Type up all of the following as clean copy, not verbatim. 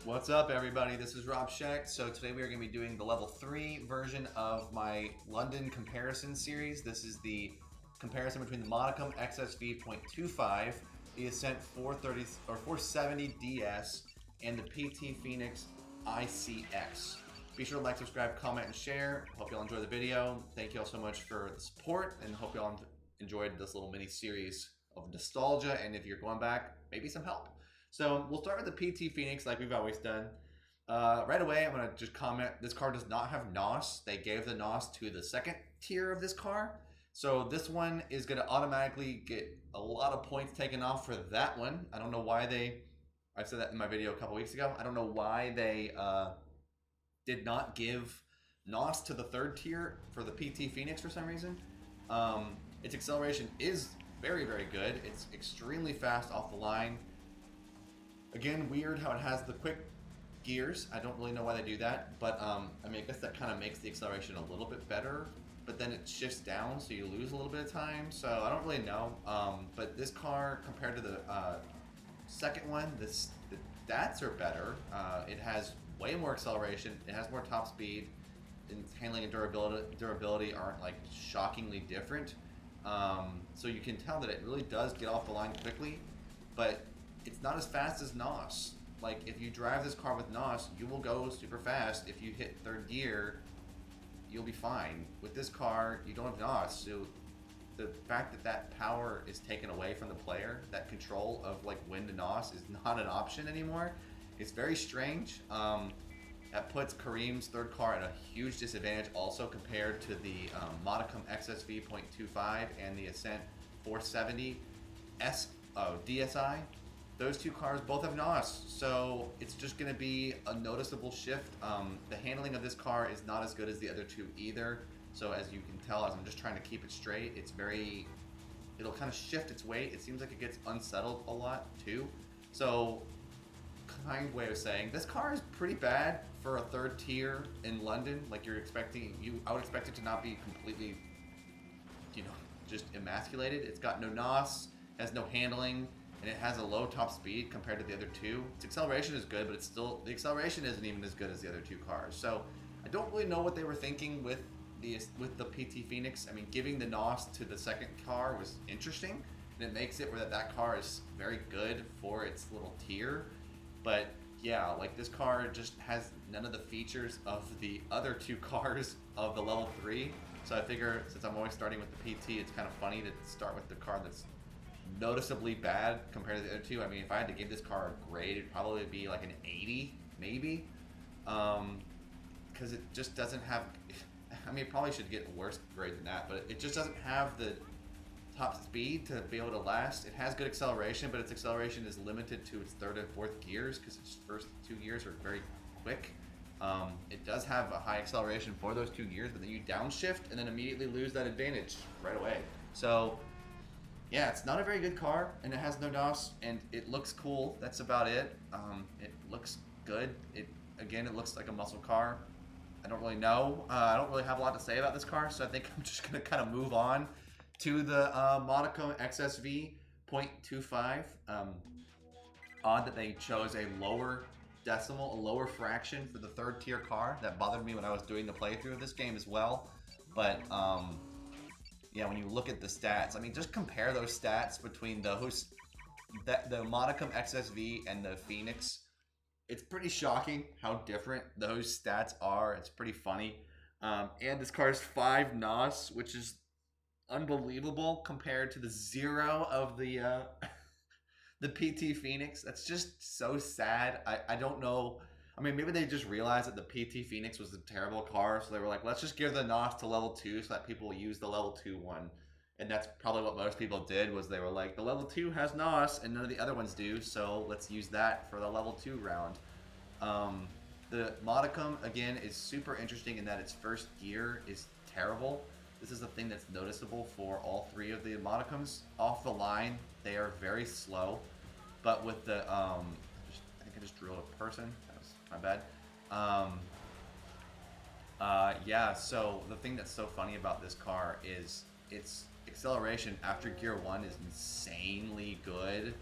What's up, everybody? This is Rob Schecht. So today we are going to be doing the level 3 version of my London comparison series. This is the comparison between the Modicum XSV.25, the Ascent 430 or 470 DS, and the PT Phoenix ICX. Be sure to like, subscribe, comment, and share. Hope you all enjoy the video. Thank you all so much for the support, and hope you all enjoyed this little mini series of nostalgia. And if you're going back, maybe some help. So we'll start with the PT Phoenix like we've always done. Right away, I'm going to just comment, this car does not have NOS. They gave the NOS to the second tier of this car. So this one is going to automatically get a lot of points taken off for that one. I don't know why I said that in my video a couple weeks ago. I don't know why they did not give NOS to the third tier for the PT Phoenix for some reason. Its acceleration is very, very good. It's extremely fast off the line. Again, weird how it has the quick gears. I don't really know why they do that, but I mean, I guess that kind of makes the acceleration a little bit better, but then it shifts down, so you lose a little bit of time, so I don't really know. But this car, compared to the second one, the stats are better. It has way more acceleration, it has more top speed, and its handling and durability aren't like shockingly different. So you can tell that it really does get off the line quickly, but it's not as fast as NOS. Like, if you drive this car with NOS, you will go super fast. If you hit third gear, you'll be fine. With this car, you don't have NOS, so the fact that that power is taken away from the player, that control of like when to NOS is not an option anymore. It's very strange. That puts Kareem's third car at a huge disadvantage also compared to the Modicum XSV.25 and the Ascent 470 DSi. Those two cars both have NOS, so it's just going to be a noticeable shift. The handling of this car is not as good as the other two either. So as you can tell, as I'm just trying to keep it straight, it'll kind of shift its weight. It seems like it gets unsettled a lot too. So, kind way of saying, this car is pretty bad for a third tier in London. Like I would expect it to not be completely, just emasculated. It's got no NOS, has no handling, and it has a low top speed compared to the other two. Its acceleration is good, but the acceleration isn't even as good as the other two cars. So I don't really know what they were thinking with the PT Phoenix. I mean, giving the NOS to the second car was interesting, and it makes it where that car is very good for its little tier. But yeah, like, this car just has none of the features of the other two cars of the level 3. So I figure, since I'm always starting with the PT, it's kind of funny to start with the car that's noticeably bad compared to the other two. I mean, if I had to give this car a grade, it'd probably be like an 80, maybe. Because it just doesn't have, I mean, it probably should get a worse grade than that, but it just doesn't have the top speed to be able to last. It has good acceleration, but its acceleration is limited to its third and fourth gears because its first two gears are very quick. It does have a high acceleration for those two gears, but then you downshift and then immediately lose that advantage right away. So yeah, it's not a very good car, and it has no NOS, and it looks cool. That's about it. It looks good. It looks like a muscle car. I don't really know. I don't really have a lot to say about this car, so I think I'm just going to kind of move on to the Modicum XSV.25. Odd that they chose a lower decimal, a lower fraction for the third tier car. That bothered me when I was doing the playthrough of this game as well. But yeah, when you look at the stats, I mean, just compare those stats between the Modicum XSV and the Phoenix. It's pretty shocking how different those stats are. It's pretty funny. And this car is 5 NOS, which is unbelievable compared to the 0 of the the PT Phoenix. That's just so sad. I don't know. I mean, maybe they just realized that the PT Phoenix was a terrible car, so they were like, let's just give the NOS to level 2 so that people will use the level 2 one. And that's probably what most people did, was they were like, the level 2 has NOS and none of the other ones do, so let's use that for the level 2 round. The Modicum, again, is super interesting in that its first gear is terrible. This is the thing that's noticeable for all 3 of the Modicums. Off the line, they are very slow, but with the, I think I just drilled a person. That was my bad. Yeah, so the thing that's so funny about this car is its acceleration after gear 1 is insanely good.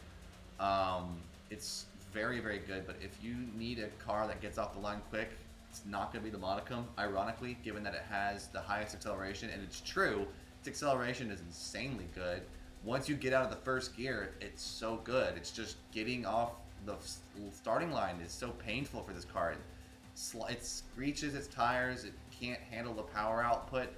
It's very, very good, but if you need a car that gets off the line quick, it's not going to be the Modicum, ironically, given that it has the highest acceleration, and it's true, its acceleration is insanely good. Once you get out of the first gear, it's so good. It's just getting off the starting line is so painful for this car. It screeches its tires, it can't handle the power output,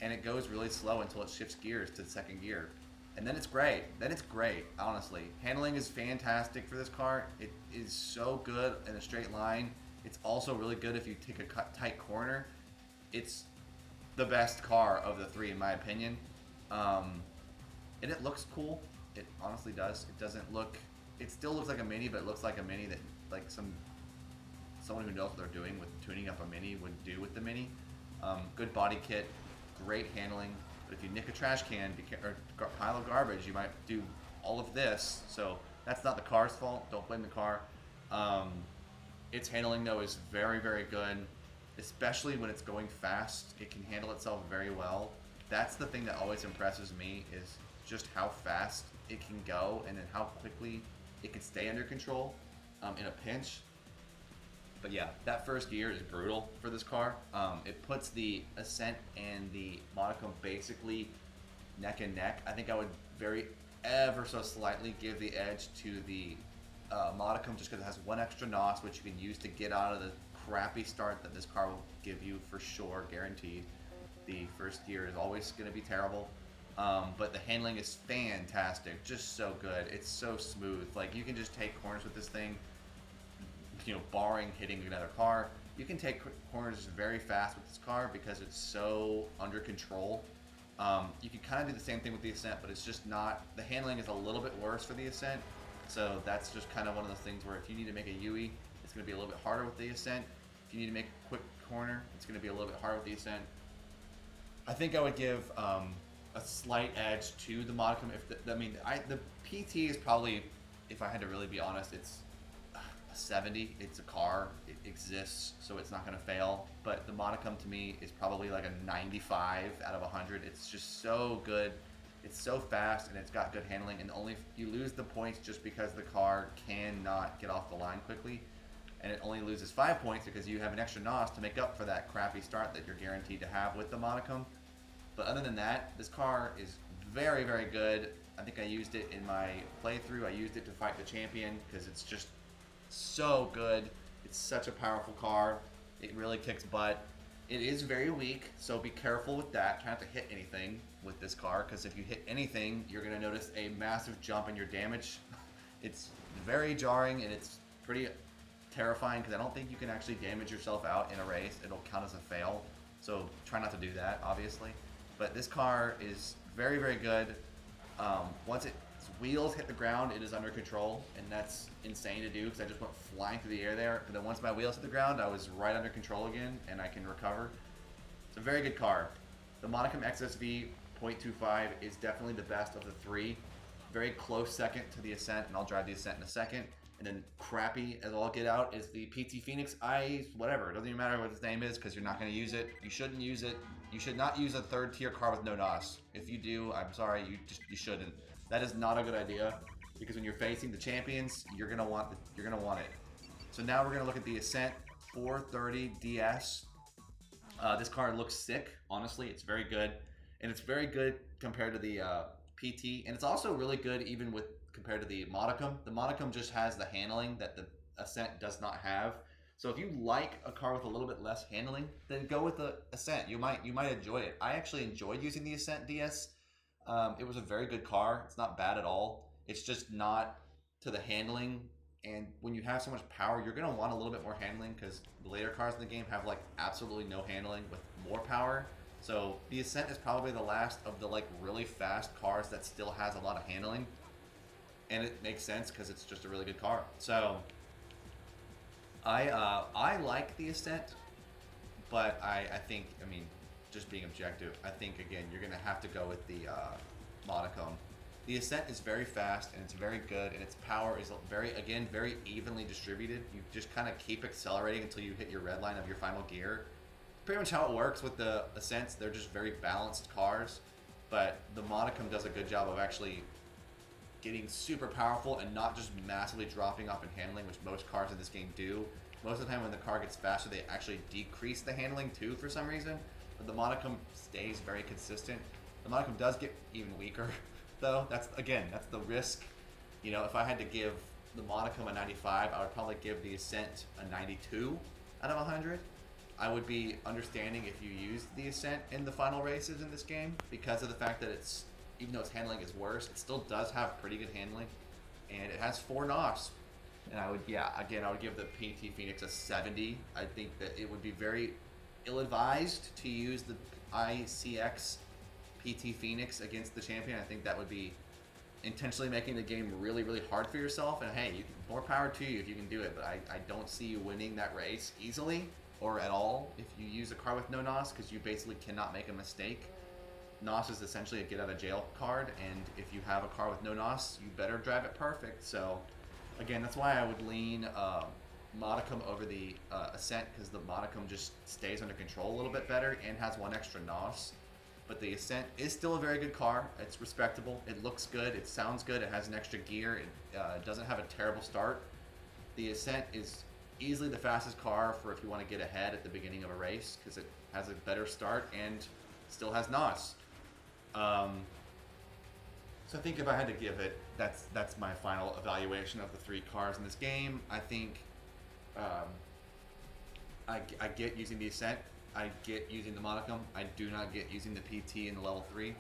and it goes really slow until it shifts gears to the second gear. And then it's great. Then it's great, honestly. Handling is fantastic for this car. It is so good in a straight line. It's also really good if you take a tight corner. It's the best car of the three, in my opinion. And it looks cool. It honestly does. It doesn't look... It still looks like a Mini, but it looks like a Mini that like someone who knows what they're doing with tuning up a Mini would do with the Mini. Good body kit, great handling. But if you nick a trash can or pile of garbage, you might do all of this. So that's not the car's fault. Don't blame the car. Its handling, though, is very, very good, especially when it's going fast. It can handle itself very well. That's the thing that always impresses me, is just how fast it can go and then how quickly it can stay under control in a pinch. But yeah, that first gear is brutal for this car. It puts the Ascent and the Modicum basically neck and neck. I think I would ever so slightly give the edge to the Modicum, just because it has one extra NOS, which you can use to get out of the crappy start that this car will give you for sure, guaranteed. The first gear is always going to be terrible. But the handling is fantastic, just so good. It's so smooth. Like, you can just take corners with this thing. You know, barring hitting another car, you can take corners very fast with this car because it's so under control. You can kind of do the same thing with the Ascent, but it's just not. The handling is a little bit worse for the Ascent, so that's just kind of one of those things where if you need to make a UE, it's going to be a little bit harder with the Ascent. If you need to make a quick corner, it's going to be a little bit harder with the Ascent. I think I would give a slight edge to the Modicum. The PT is probably, if I had to really be honest, it's 70. It's a car, it exists, so it's not going to fail. But the Modicum to me is probably like a 95 out of 100. It's just so good, it's so fast, and it's got good handling. And only you lose the points just because the car cannot get off the line quickly, and it only loses 5 points because you have an extra NOS to make up for that crappy start that you're guaranteed to have with the Modicum. But other than that, this car is very, very good. I think I used it in my playthrough. I used it to fight the champion because it's just so good. It's such a powerful car. It really kicks butt. It is very weak, so be careful with that. Try not to hit anything with this car, because if you hit anything, you're going to notice a massive jump in your damage. It's very jarring, and it's pretty terrifying because I don't think you can actually damage yourself out in a race. It'll count as a fail, so try not to do that, obviously. But this car is very, very good. Once its wheels hit the ground, it is under control, and that's insane to do because I just went flying through the air there. But then once my wheels hit the ground, I was right under control again, and I can recover. It's a very good car. The Modicum XSV.25 is definitely the best of the three. Very close second to the Ascent, and I'll drive the Ascent in a second. And then crappy as all get out is the PT Phoenix whatever. It doesn't even matter what its name is because you're not going to use it. You shouldn't use it. You should not use a third tier car with no NOS. If you do, I'm sorry, you shouldn't. That is not a good idea because when you're facing the champions, you're gonna want it. So now we're gonna look at the Ascent 430 DS. This car looks sick. Honestly, it's very good, and it's very good compared to the PT, and it's also really good even compared to the Modicum. The Modicum just has the handling that the Ascent does not have. So if you like a car with a little bit less handling, then go with the Ascent. You might enjoy it. I actually enjoyed using the Ascent DS. It was a very good car. It's not bad at all. It's just not to the handling. And when you have so much power, you're going to want a little bit more handling because the later cars in the game have like absolutely no handling with more power. So the Ascent is probably the last of the like really fast cars that still has a lot of handling. And it makes sense because it's just a really good car. So I like the Ascent, but I think, just being objective, I think, again, you're going to have to go with the Modicum. The Ascent is very fast, and it's very good, and its power is very evenly distributed. You just kind of keep accelerating until you hit your red line of your final gear. Pretty much how it works with the Ascents. They're just very balanced cars, but the Modicum does a good job of actually getting super powerful and not just massively dropping off in handling, which most cars in this game do. Most of the time when the car gets faster, they actually decrease the handling too for some reason. But the Modicum stays very consistent. The Modicum does get even weaker, though. That's the risk. You know, if I had to give the Modicum a 95, I would probably give the Ascent a 92 out of 100. I would be understanding if you used the Ascent in the final races in this game because of the fact that it's, even though its handling is worse, it still does have pretty good handling, and it has 4 NOS. And I would give the PT Phoenix a 70. I think that it would be very ill-advised to use the ICX PT Phoenix against the champion. I think that would be intentionally making the game really, really hard for yourself. And hey, more power to you if you can do it, but I don't see you winning that race easily or at all if you use a car with no NOS, because you basically cannot make a mistake. NOS is essentially a get out of jail card, and if you have a car with no NOS, you better drive it perfect. So again, that's why I would lean Modicum over the Ascent, because the Modicum just stays under control a little bit better and has 1 extra NOS. But the Ascent is still a very good car. It's respectable. It looks good. It sounds good. It has an extra gear. It doesn't have a terrible start. The Ascent is easily the fastest car for if you want to get ahead at the beginning of a race, because it has a better start and still has NOS. So I think if I had to give it, that's my final evaluation of the 3 cars in this game. I think I get using the Ascent. I get using the Modicum. I do not get using the PT in the level 3.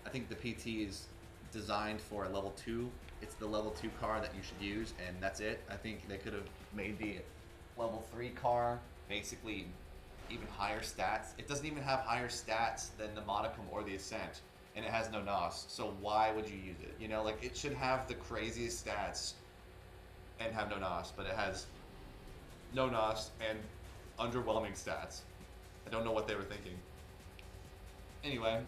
I think the PT is designed for a level 2. It's the level 2 car that you should use, and that's it. I think they could have made the level 3 car basically even higher stats. It doesn't even have higher stats than the Modicum or the Ascent, and it has no NOS. So why would you use it? You know, like, it should have the craziest stats and have no NOS, but it has no NOS and underwhelming stats. I don't know what they were thinking. Anyway,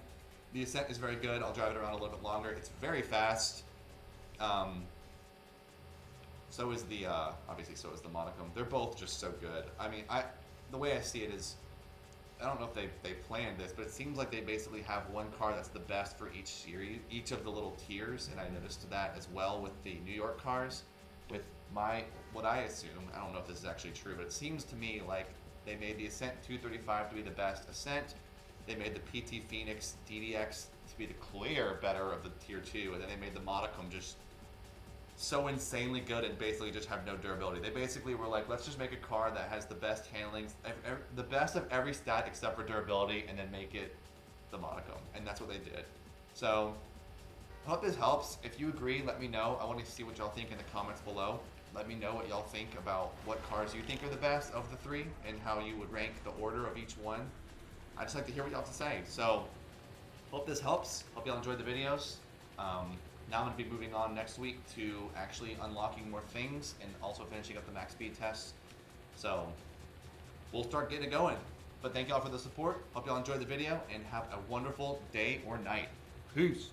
the Ascent is very good. I'll drive it around a little bit longer. It's very fast. So is the obviously so is the Modicum. They're both just so good. I mean, the way I see it is, I don't know if they planned this, but it seems like they basically have one car that's the best for each series, each of the little tiers, and I noticed that as well with the New York cars. With what I assume, I don't know if this is actually true, but it seems to me like they made the Ascent 235 to be the best Ascent. They made the PT Phoenix DDX to be the clear better of the tier 2, and then they made the Modicum just so insanely good and basically just have no durability. They basically were like, let's just make a car that has the best handling, the best of every stat except for durability, and then make it the Modicum. And that's what they did. So I hope this helps. If you agree, let me know. I want to see what y'all think in the comments below. Let me know what y'all think about what cars you think are the best of the 3 and how you would rank the order of each one. I'd just like to hear what y'all have to say. So hope this helps. Hope y'all enjoyed the videos. Now I'm going to be moving on next week to actually unlocking more things and also finishing up the max speed tests. So we'll start getting it going. But thank y'all for the support. Hope y'all enjoyed the video and have a wonderful day or night. Peace.